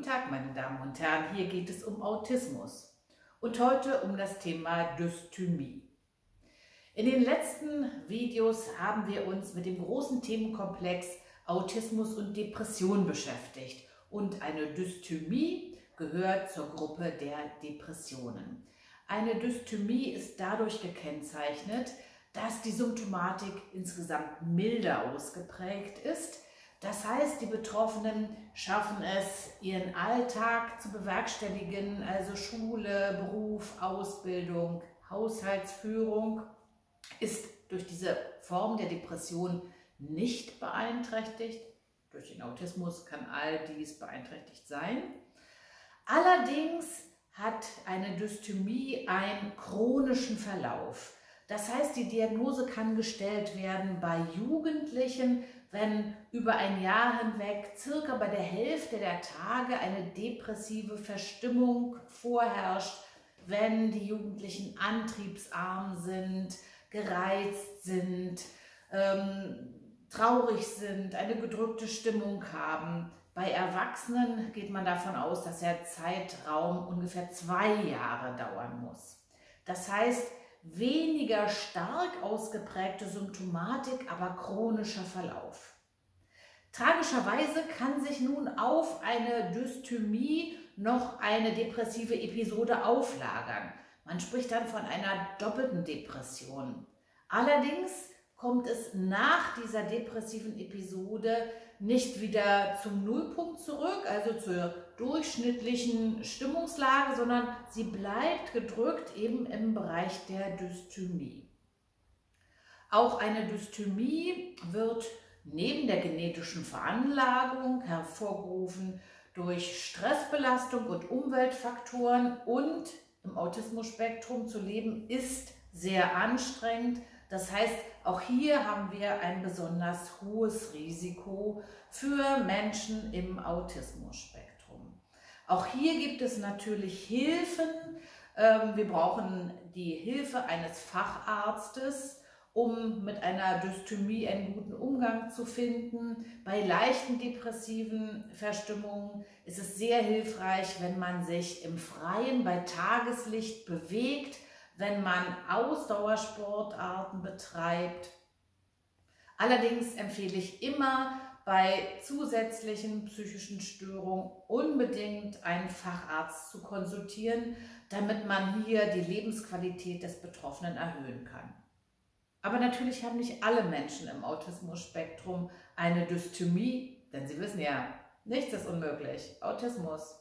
Guten Tag, meine Damen und Herren, hier geht es um Autismus und heute um das Thema Dysthymie. In den letzten Videos haben wir uns mit dem großen Themenkomplex Autismus und Depression beschäftigt und eine Dysthymie gehört zur Gruppe der Depressionen. Eine Dysthymie ist dadurch gekennzeichnet, dass die Symptomatik insgesamt milder ausgeprägt ist. Das heißt, die Betroffenen schaffen es, ihren Alltag zu bewerkstelligen, also Schule, Beruf, Ausbildung, Haushaltsführung, ist durch diese Form der Depression nicht beeinträchtigt. Durch den Autismus kann all dies beeinträchtigt sein. Allerdings hat eine Dysthymie einen chronischen Verlauf. Das heißt, die Diagnose kann gestellt werden bei Jugendlichen, wenn über ein Jahr hinweg circa bei der Hälfte der Tage eine depressive Verstimmung vorherrscht, wenn die Jugendlichen antriebsarm sind, gereizt sind, traurig sind, eine gedrückte Stimmung haben. Bei Erwachsenen geht man davon aus, dass der Zeitraum ungefähr 2 Jahre dauern muss. Das heißt, weniger stark ausgeprägte Symptomatik, aber chronischer Verlauf. Tragischerweise kann sich nun auf eine Dysthymie noch eine depressive Episode auflagern. Man spricht dann von einer doppelten Depression. Allerdings kommt es nach dieser depressiven Episode nicht wieder zum Nullpunkt zurück, also zur durchschnittlichen Stimmungslage, sondern sie bleibt gedrückt eben im Bereich der Dysthymie. Auch eine Dysthymie wird neben der genetischen Veranlagung hervorgerufen durch Stressbelastung und Umweltfaktoren, und im Autismus-Spektrum zu leben ist sehr anstrengend. Das heißt, auch hier haben wir ein besonders hohes Risiko für Menschen im Autismus-Spektrum. Auch hier gibt es natürlich Hilfen. Wir brauchen die Hilfe eines Facharztes, um mit einer Dysthymie einen guten Umgang zu finden. Bei leichten depressiven Verstimmungen ist es sehr hilfreich, wenn man sich im Freien bei Tageslicht bewegt, wenn man Ausdauersportarten betreibt. Allerdings empfehle ich immer bei zusätzlichen psychischen Störungen unbedingt einen Facharzt zu konsultieren, damit man hier die Lebensqualität des Betroffenen erhöhen kann. Aber natürlich haben nicht alle Menschen im Autismus-Spektrum eine Dysthymie, denn Sie wissen ja, nichts ist unmöglich. Autismus.